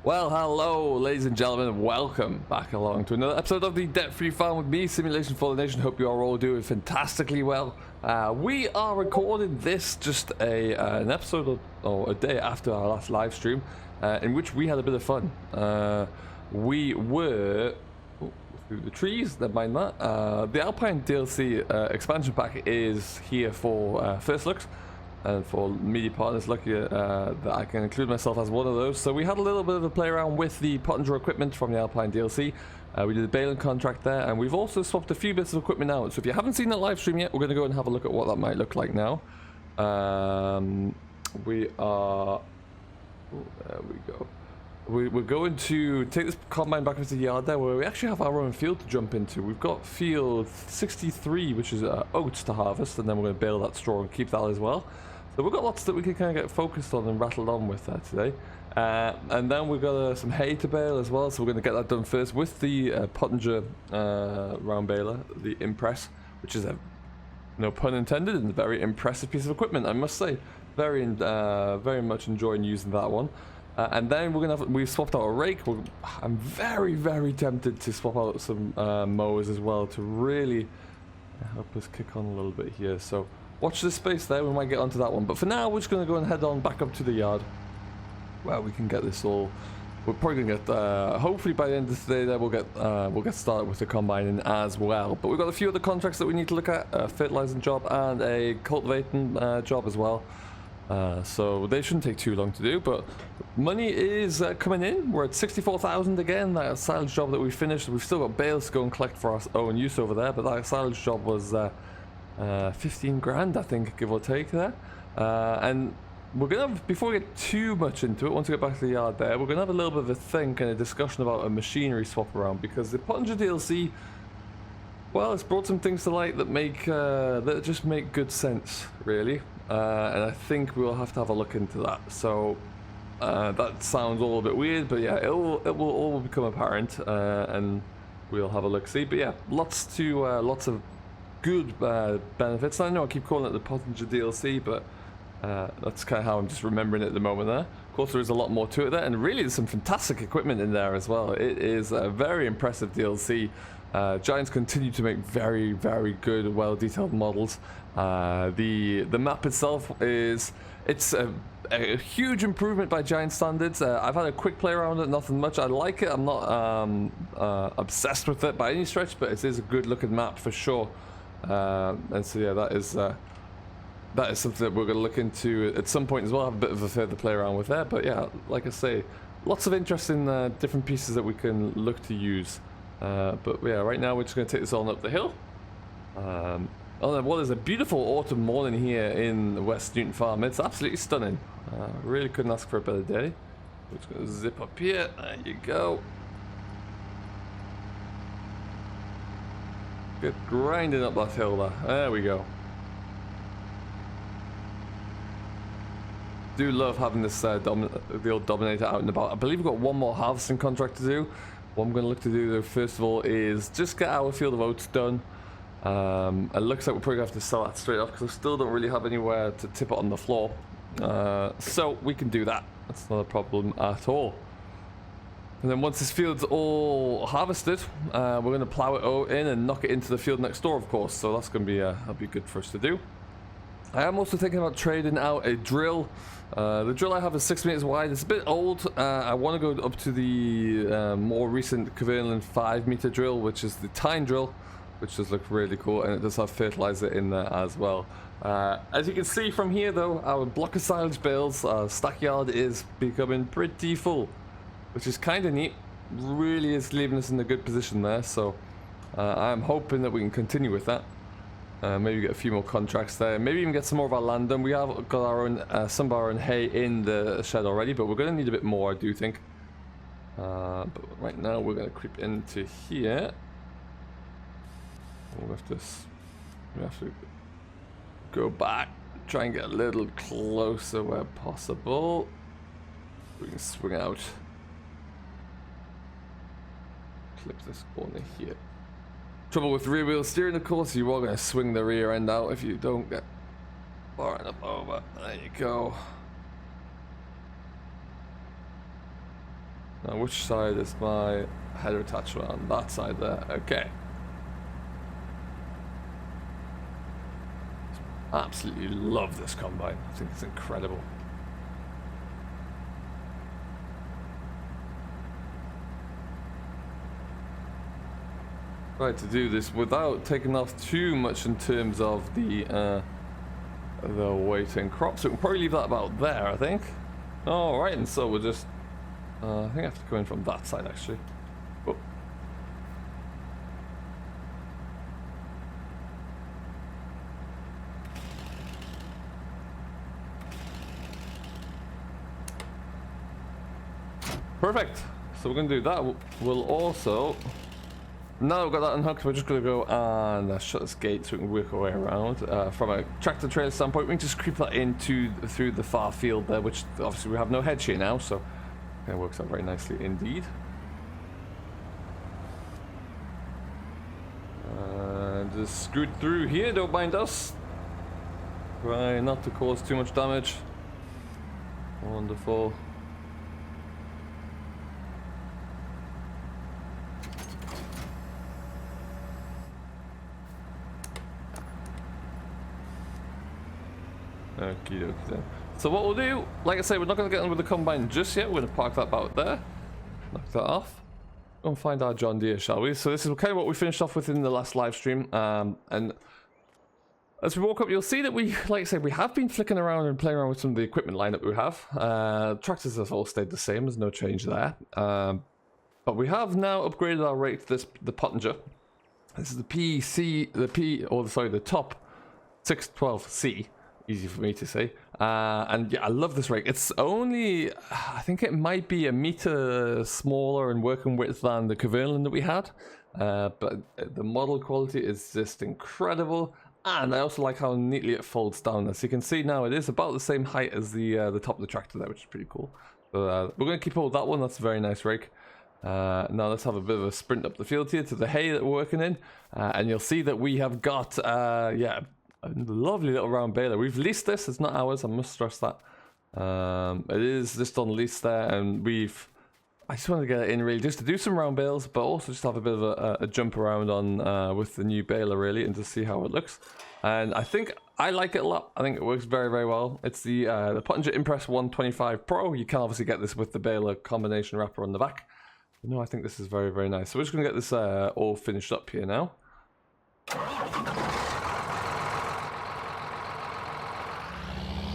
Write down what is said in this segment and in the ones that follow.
Well, hello, ladies and gentlemen. Welcome back along to another episode of the Debt-Free Farm with me, Simulation for the Nation. Hope you are all doing fantastically well. We are recording this just an episode or a day after our last live stream, in which we had a bit of fun. We were through the trees. Never mind that. The Alpine DLC expansion pack is here for first looks. And for media partners, lucky that I can include myself as one of those. So we had a little bit of a play around with the Pottinger equipment from the Alpine DLC. We did a Baling contract there, and we've also swapped a few bits of equipment out. So if you haven't seen that live stream yet, we're going to go and have a look at what that might look like now. We are... Oh, there we go. We're going to take this combine back into the yard there, where we actually have our own field to jump into. We've got field 63, which is oats to harvest, and then we're going to bale that straw and keep that as well. So we've got lots that we can kind of get focused on and rattled on with that today. And then we've got some hay to bale as well, so we're going to get that done first with the Pottinger round baler, the Impress, which is a, no pun intended, and a very impressive piece of equipment, I must say. Very much enjoying using that one. And then we're gonna we've swapped out a rake. I'm very tempted to swap out some mowers as well to really help us kick on a little bit here. So watch this space there. We might get onto that one, but for now we're just gonna go and head on back up to the yard where we can get this all. We're probably gonna get hopefully by the end of today there we'll get started with the combining as well. But we've got a few other contracts that we need to look at: a fertilizing job and a cultivating job as well. So they shouldn't take too long to do, but money is coming in. We're at 64,000 again. That silage job that we finished, we've still got bales to go and collect for our own use over there, but that silage job was 15 grand, I think, give or take there. And we're gonna have, before we get too much into it, once we get back to the yard there, we're gonna have a little bit of a think and a discussion about a machinery swap around, because the Pottinger DLC, well, it's brought some things to light that make that just make good sense, really. And I think we'll have to have a look into that. So that sounds all a bit weird, but yeah, it will all become apparent, and we'll have a look see. But yeah, lots of good benefits. I know I keep calling it the Pottinger DLC, but that's kind of how I'm just remembering it at the moment there. Of course, there is a lot more to it there, and really there's some fantastic equipment in there as well. It is a very impressive DLC. Giants continue to make very good, well-detailed models. The map itself it's a huge improvement by Giant standards. I've had a quick play around it, nothing much. I like it. I'm not obsessed with it by any stretch, but it is a good-looking map for sure. And so yeah, that is something that we're going to look into at some point as well. Have a bit of a further play around with there. But yeah, like I say, lots of interesting different pieces that we can look to use. But yeah, right now we're just going to take this on up the hill. Well, there's a beautiful autumn morning here in West Newton Farm. It's absolutely stunning. Really couldn't ask for a better day. We're just going to zip up here. There you go. Good grinding up that hill there. There we go. Do love having this the old Dominator out and about. I believe we've got one more harvesting contract to do. What I'm going to look to do though, first of all, is just get our field of oats done. It looks like we're probably going to have to sell that straight off because I still don't really have anywhere to tip it on the floor. So we can do that. That's not a problem at all. And then once this field's all harvested, we're going to plow it in and knock it into the field next door, of course. So that's going to be that'll be good for us to do. I am also thinking about trading out a drill. The drill I have is 6 meters wide. It's a bit old. I want to go up to the more recent Kverneland 5-meter drill, which is the Tyne drill, which does look really cool, and it does have fertilizer in there as well. As you can see from here, though, our block of silage bales stackyard is becoming pretty full, which is kind of neat. Really is leaving us in a good position there. So I'm hoping that we can continue with that. Maybe get a few more contracts there. Maybe even get some more of our land done. We have got our own some of our own hay in the shed already, but we're going to need a bit more, I do think. But right now we're going to creep into here. We have to go back, try and get a little closer where possible. We can swing out. Clip this corner here. Trouble with rear wheel steering, of course, you are going to swing the rear end out if you don't get far enough over. There you go. Now, which side is my header attachment on? That side there. Okay. Absolutely love this combine. I think it's incredible. Try to do this without taking off too much in terms of the weight and crop. So we can probably leave that about there, I think. All right, and so we'll just. I think I have to go in from that side actually. Oh. Perfect. So we're gonna do that. We'll also. Now we've got that unhooked, we're just going to go and shut this gate so we can work our way around. From a tractor trailer standpoint, we can just creep that into through the far field there, which obviously we have no hedge here now, so it works out very nicely indeed. Just scoot through here, don't mind us. Try not to cause too much damage. Wonderful. Okie dokie then. So what we'll do, like I say, we're not going to get on with the combine just yet. We're going to park that about there. Knock that off. Go and find our John Deere, shall we? So this is kind of what we finished off with in the last live stream. And as we walk up, you'll see that we, like I say, we have been flicking around and playing around with some of the equipment lineup we have. Tractors have all stayed the same. There's no change there. But we have now upgraded our rate to the Pottinger. This is the top 612C. Easy for me to say. And yeah, I love this rig. It's only, I think it might be a meter smaller in working width than the Kverneland that we had. But the model quality is just incredible. And I also like how neatly it folds down. As you can see now, it is about the same height as the top of the tractor there, which is pretty cool. So we're going to keep hold of that one. That's a very nice rig. Now let's have a bit of a sprint up the field here to the hay that we're working in. And you'll see that we have got, yeah, a lovely little round baler. We've leased this, it's not ours, I must stress that. It is just on lease there, and I just wanted to get it in really just to do some round bales, but also just have a bit of a jump around on with the new baler really, and to see how it looks. And I think I like it a lot. I think it works very, very well. It's the Pottinger Impress 125 Pro. You can obviously get this with the baler combination wrapper on the back. But no, I think this is very, very nice. So we're just going to get this all finished up here now.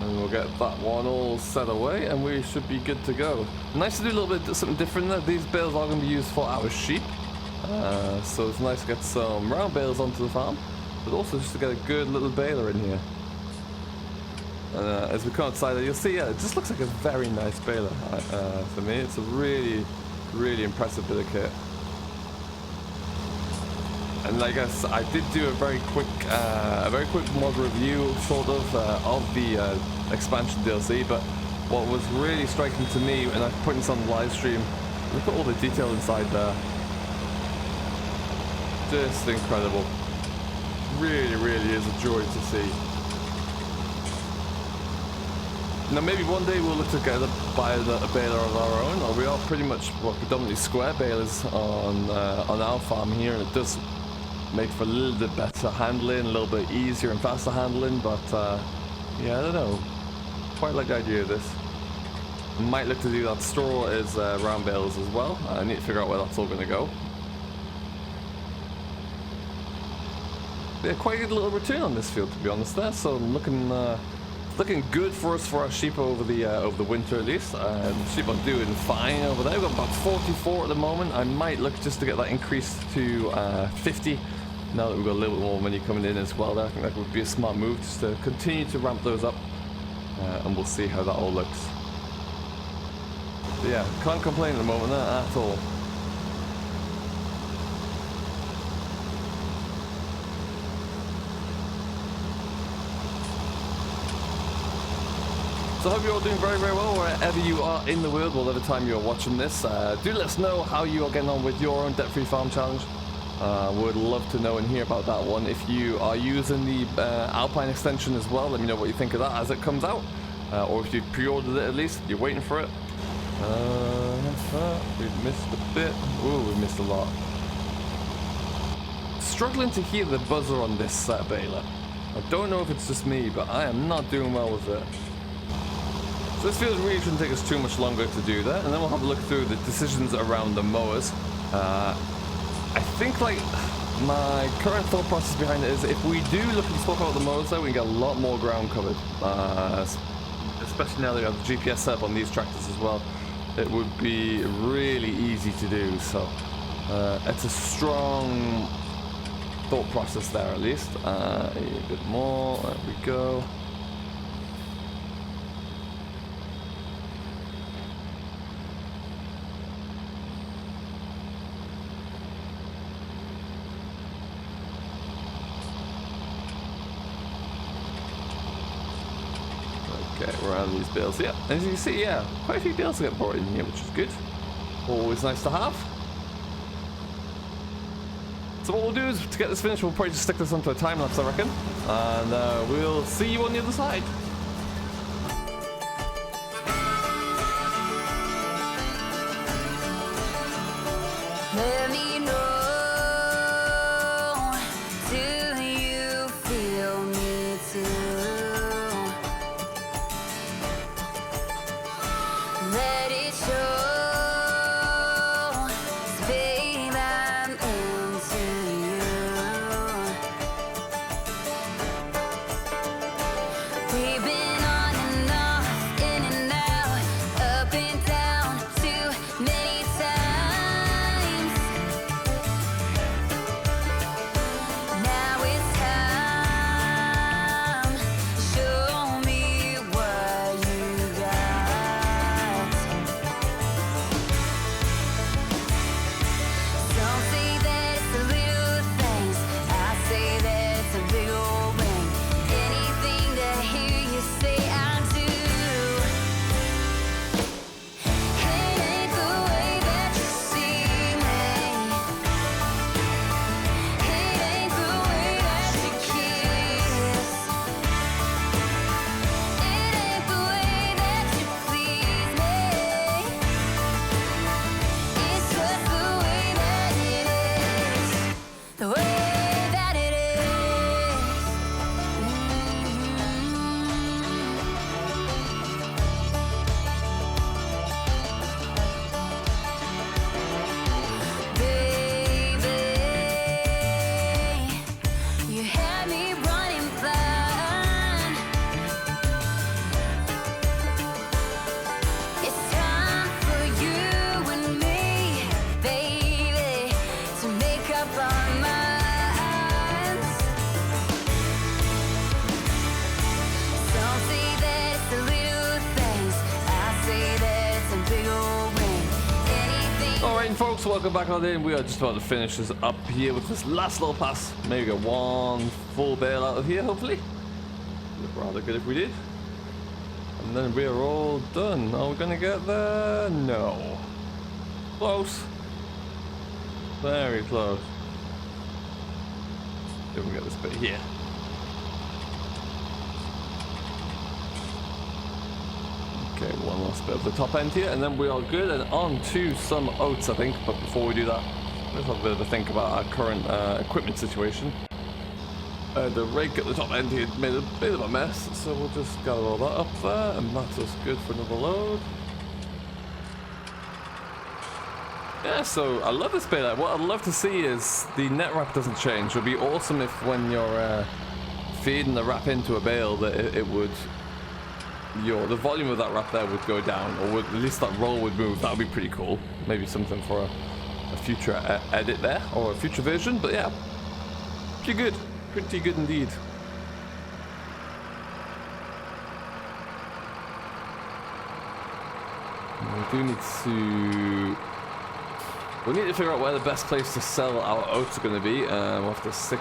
And we'll get that one all set away, and we should be good to go. Nice to do a little bit something different there. These bales are going to be used for our sheep. So it's nice to get some round bales onto the farm, but also just to get a good little baler in here. And as we come outside, you'll see, yeah, it just looks like a very nice baler for me. It's a really, really impressive bit of kit. And like I did do a very quick mod review, sort of the expansion DLC. But what was really striking to me, and I put this on the live stream, look at all the detail inside there. Just incredible. Really, really is a joy to see. Now maybe one day we'll look to buy a baler of our own. Or we are pretty much predominantly square balers on our farm here, and it does make for a little bit better handling, a little bit easier and faster handling, but yeah, I don't know. Quite like the idea of this. Might look to do that straw as round bales as well. I need to figure out where that's all going to go. Yeah, quite a good little return on this field, to be honest there. So looking good for us for our sheep over the winter at least. Sheep are doing fine over there. We've got about 44 at the moment. I might look just to get that increased to 50. Now that we've got a little bit more money coming in as well there, I think that would be a smart move just to continue to ramp those up, and we'll see how that all looks. But yeah, can't complain at the moment at all. So I hope you're all doing very, very well wherever you are in the world, whatever time you're watching this. Do let us know how you are getting on with your own debt-free farm challenge. Would love to know and hear about that one. If you are using the Alpine extension as well, let me know what you think of that as it comes out. Or if you've pre-ordered it at least, you're waiting for it. We've missed a bit. Ooh, we missed a lot. Struggling to hear the buzzer on this Baler. I don't know if it's just me, but I am not doing well with it. So this feels really shouldn't take us too much longer to do that, and then we'll have a look through the decisions around the mowers. I think like my current thought process behind it is if we do look and swap out the mowers though, we can get a lot more ground covered. Especially now that we have the GPS set up on these tractors as well. It would be really easy to do, so it's a strong thought process there at least. A bit more, there we go. Okay, we're out of these bales. Yeah, as you can see, yeah, quite a few bales get brought in here, which is good. Always nice to have. So what we'll do is, to get this finished, we'll probably just stick this onto a time lapse, I reckon. And we'll see you on the other side. Let me know, do you feel me too? Let it show, 'cause babe, I'm into you. We've been on and off, in and out, up and down, too many times. Now it's time, show me what you got. Some say that it's the little things, I say that it's a big old ring. Anything that I hear you say, I do. It ain't the way that you see me. It ain't the way that you kiss. It ain't the way that you please me. It's just the way that it is. The way that it is. Baby, you had me running blind. It's time for you and me, baby, to make up our minds. Some say that it's the little things, I say that it's a big old ring. Anything. Alright folks, welcome back on in. We are just about to finish this up here with this last little pass. Maybe get one full bale out of here, hopefully. Look rather good if we did. And then we're all done. Are we gonna get there? No. Close. Very close. See if we can get this bit here. Okay, one last bit of the top end here, and then we are good, and on to some oats, I think. But before we do that, let's have a bit of a think about our current equipment situation. The rake at the top end here made a bit of a mess, so we'll just gather all that up there, and that's us good for another load. Yeah, so I love this bit. What I'd love to see is the net wrap doesn't change. It would be awesome if when you're feeding the wrap into a bale that it would, the volume of that wrap there would go down, or at least that roll would move. That would be pretty cool. Maybe something for a future edit there, or a future version. But yeah, pretty good. Pretty good indeed. We do need to... We need to figure out where the best place to sell our oats are going to be. We'll have to stick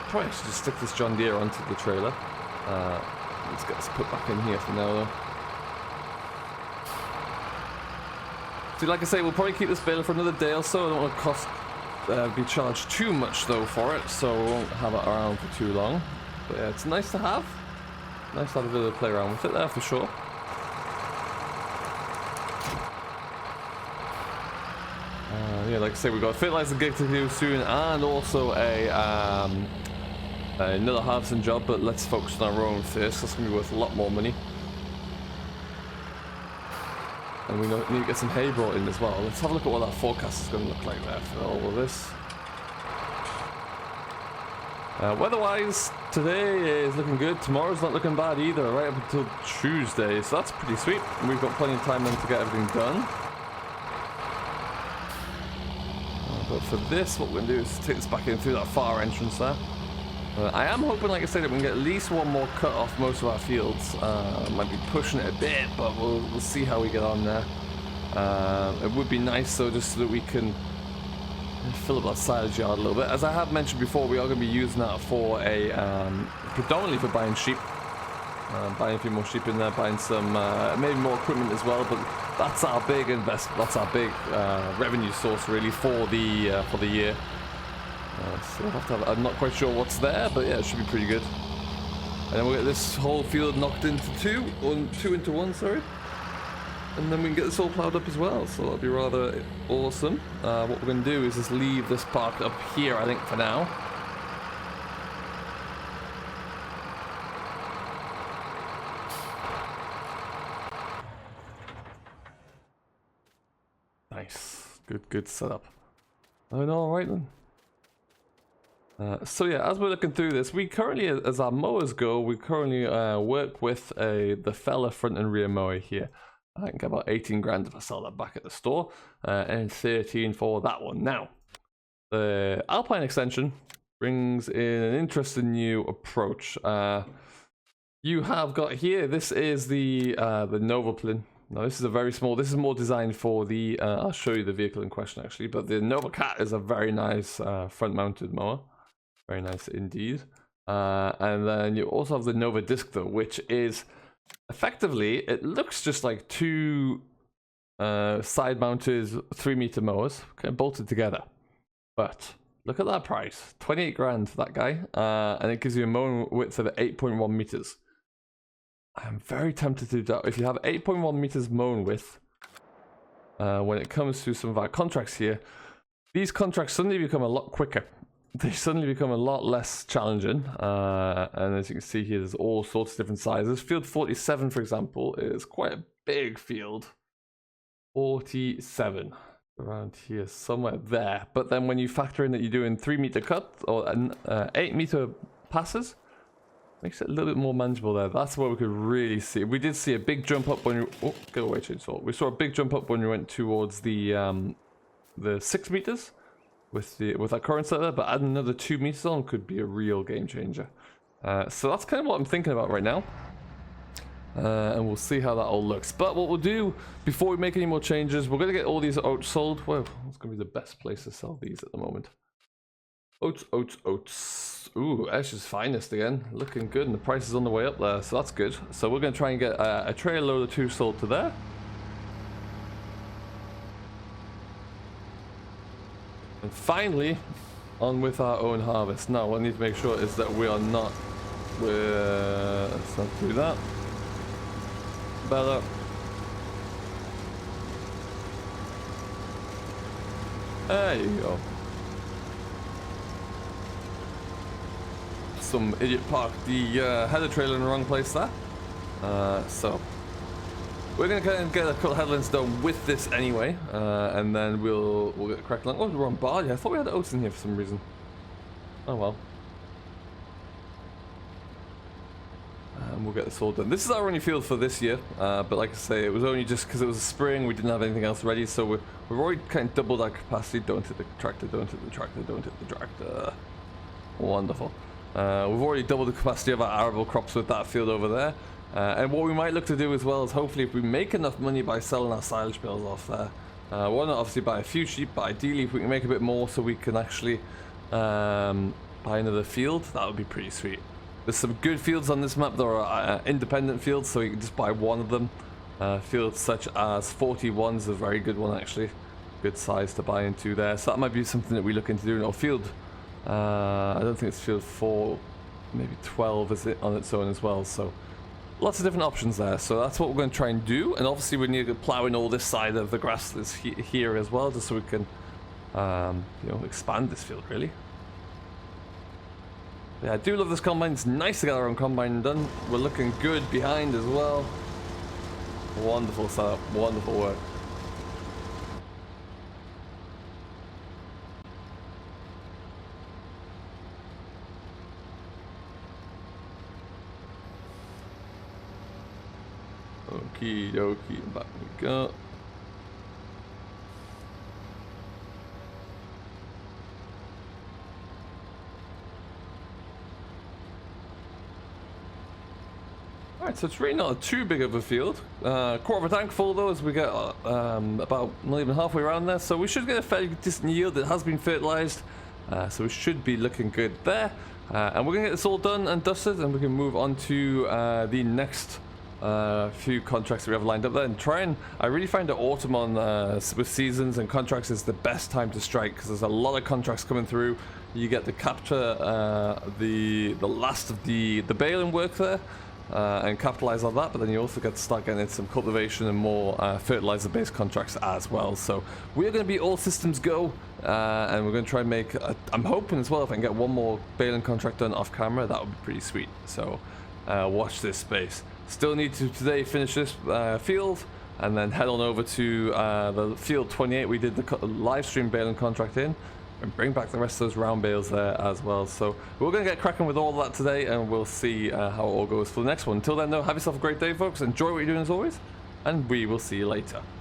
probably should just stick this John Deere onto the trailer. Let's get this put back in here for now though. So like I say, we'll probably keep this baler for another day or so. I don't want to be charged too much though for it, so we won't have it around for too long. But yeah, it's nice to have. Nice to have a bit of play around with it there for sure. like I say, we've got a fertilizer gig to do soon, and also another harvesting job. But let's focus on our own first. That's gonna be worth a lot more money. And we need to get some hay brought in as well. Let's have a look at what that forecast is going to look like there for all of this. Weather-wise, today is looking good. Tomorrow's not looking bad either, right up until Tuesday. So that's pretty sweet. And we've got plenty of time then to get everything done. But for this, what we're going to do is take this back in through that far entrance there. I am hoping, like I said, that we can get at least one more cut off most of our fields. Might be pushing it a bit, but we'll see how we get on there. It would be nice though, just so that we can fill up that silage yard a little bit. As I have mentioned before, we are going to be using that for predominantly for buying sheep. Buying a few more sheep in there, buying some maybe more equipment as well. But that's our big investment. That's our big revenue source really for the year. So we'll have to have, I'm not quite sure what's there, but yeah, it should be pretty good. And then we'll get this whole field knocked into two into one, sorry. And then we can get this all plowed up as well, so that'll be rather awesome. What we're going to do is just leave this parked up here, I think, for now. Nice. Good setup. Oh, all right then. So yeah, as we're looking through this, we currently, as our mowers go, we currently work with the Feller front and rear mower here. I can get about 18 grand if I sell that back at the store, and 13 for that one. Now, the Alpine extension brings in an interesting new approach. You have got here, this is the Nova Plin. Now this is a very small, this is more designed for the, I'll show you the vehicle in question actually, but the Nova Cat is a very nice front mounted mower. Very nice indeed. And then you also have the Nova Disc though, which is effectively, it looks just like two side mounted 3-meter mowers, kind of bolted together. But look at that price, 28 grand for that guy. And it gives you a mowing width of 8.1 meters. I'm very tempted to do that. If you have 8.1 meters mowing width, when it comes to some of our contracts here, these contracts suddenly become a lot quicker. They suddenly become a lot less challenging, and as you can see here, there's all sorts of different sizes. Field 47, for example, is quite a big field. 47, around here, somewhere there. But then when you factor in that you're doing 3-meter cut, or 8-meter passes, makes it a little bit more manageable there. That's where we could really see. We did see a big jump up when you... Oh, go away, chainsaw. We saw a big jump up when we went towards the 6 meters. With our current setup, but adding another 2 meters on could be a real game changer. So that's kind of what I'm thinking about right now. And we'll see how that all looks. But what we'll do, before we make any more changes, we're going to get all these oats sold. Well, it's going to be the best place to sell these at the moment. Oats. Ooh, Ash's finest again. Looking good, and the price is on the way up there, so that's good. So we're going to try and get a trailer load or 2 sold to there. And finally, on with our own harvest. Now, what I need to make sure is that we are not... let's not do that. Baler. There you go. Some idiot parked the header trailer in the wrong place there. So... we're going to get a couple headlands done with this anyway, and then we'll get cracking along. Oh, we're on barley. I thought we had oats in here for some reason. Oh well. And we'll get this all done. This is our only field for this year, but like I say, it was only just because it was a spring, we didn't have anything else ready, so we've already kind of doubled our capacity. Don't hit the tractor, don't hit the tractor, don't hit the tractor. Wonderful. We've already doubled the capacity of our arable crops with that field over there. And what we might look to do as well is hopefully if we make enough money by selling our silage bales off there, why not obviously buy a few sheep, but ideally if we can make a bit more so we can actually buy another field, that would be pretty sweet. There's some good fields on this map that are independent fields, so you can just buy one of them. Fields such as 41 is a very good one actually, good size to buy into there, so that might be something that we look into doing. Or field, I don't think it's field 4, maybe 12 is it on its own as well, so lots of different options there. So that's what we're going to try and do, and obviously we need to plow in all this side of the grass that's here as well, just so we can you know, expand this field really. Yeah, I do love this combine. It's nice to get our own combine done. We're looking good behind as well. Wonderful setup, wonderful work. Okie dokie, back we go. Alright, so it's really not too big of a field. Quarter of a tank full though, as we get about not even halfway around there. So we should get a fairly decent yield. It has been fertilized, so we should be looking good there. And we're going to get this all done and dusted, and we can move on to the next few contracts that we have lined up there and try and I really find that autumn on with seasons and contracts is the best time to strike, because there's a lot of contracts coming through. You get to capture the last of the Baling work there and capitalize on that, but then you also get to start getting into some cultivation and more fertilizer based contracts as well. So we're going to be all systems go, and we're going to try and make I'm hoping as well if I can get one more Baling contract done off camera, that would be pretty sweet. So watch this space. Still need to today finish this field and then head on over to the field 28 we did the live stream Baling contract in, and bring back the rest of those round bales there as well. So we're going to get cracking with all that today, and we'll see how it all goes for the next one. Until then though, have yourself a great day folks, enjoy what you're doing as always, and we will see you later.